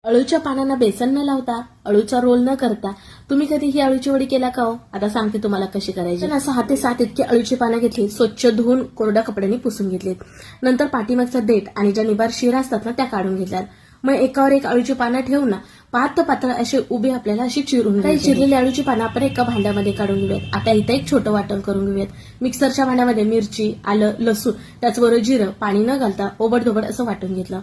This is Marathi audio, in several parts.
अळूच्या पानांना बेसन न लावता, अळूचा रोल न करता तुम्ही कधी ही अळूची वडी केला का हो? आता सांगते तुम्हाला कशी करायची. असं 6 ते 7 इतकी अळूची पानं घेतली, स्वच्छ धुवून कोरड्या कपड्यांनी पुसून घेतलीत. नंतर पाठीमागचा देठ आणि ज्या निबार शिरा असतात ना त्या काढून घेतल्यात. मग एकावर एक अळूची पानं ठेवून ना पातळ असे उभे आपल्याला अशी चिरून घ्यायची. चिरलेली अळूची पानं आपण एका भांड्यामध्ये काढून घेऊयात. आता इथं एक छोटं वाटण करून घेऊयात. मिक्सरच्या भांड्यामध्ये मिरची, आलं, लसूण, त्याचबरोबर जिरं, पाणी न घालता ओबडधोबड असं वाटून घेतलं.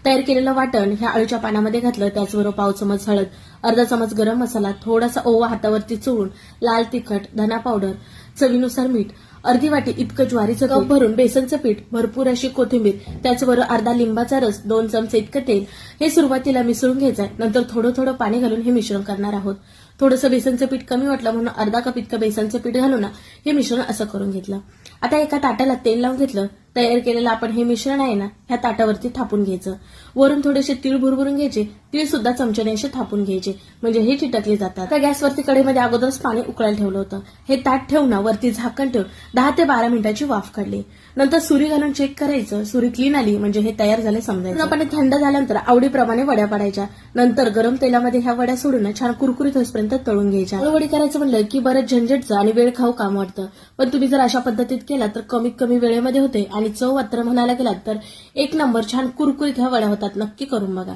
तयार केलेलं वाटण ह्या अळूच्या पानामध्ये घातलं. त्याचबरोबर पाव चमच हळद, अर्धा चमच गरम मसाला, थोडासा ओवा हातावरती चोळून, लाल तिखट, धना पावडर, चवीनुसार मीठ, अर्धी वाटी इतकं ज्वारीचं कप भरून बेसनचं पीठ, भरपूर अशी कोथिंबीर, त्याचबरोबर अर्धा लिंबाचा रस, 2 चमचे इतकं तेल हे सुरुवातीला मिसळून घ्यायचंय. नंतर थोडं थोडं पाणी घालून हे मिश्रण करणार आहोत. थोडंसं बेसनचं पीठ कमी वाटलं म्हणून अर्धा कप इतकं बेसनचं पीठ घालून हे मिश्रण असं करून घेतलं. आता एका ताटाला तेल लावून घेतलं. तयार केलेलं आपण हे मिश्रण आहे ना ह्या ताटावरती थापून घ्यायचं. वरून थोडेसे तीळ भुरभुरून घ्यायचे. तीळ सुद्धा चमच्याने असे थापून घ्यायचे म्हणजे हे चिटकले जातात. तर गॅसवरती कढईमध्ये अगोदरच पाणी उकळायला ठेवलं होतं. हे ताट ठेवून वरती झाकण ठेवून 10 ते 12 मिनिटाची वाफ काढली. नंतर सुरी घालून चेक करायचं. सुरी क्लीन आली म्हणजे हे तयार झाले समजायचं. आपण थंड झाल्यानंतर आवडीप्रमाणे वड्या पाडायच्या. नंतर गरम तेलामध्ये ह्या वड्या सोडून छान कुरकुरीत होईपर्यंत तळून घ्यायच्या. वडी करायचं म्हणलं की बरंच झंझटचं आणि वेळ खाऊ काम वाटतं. पण तुम्ही जर अशा पद्धतीत केला तर कमीत कमी वेळेमध्ये होते आणि चव मात्र म्हणायला गेलात तर 1 नंबर छान कुरकुरीत ह्या वड्या होतात. नक्की करून बघा.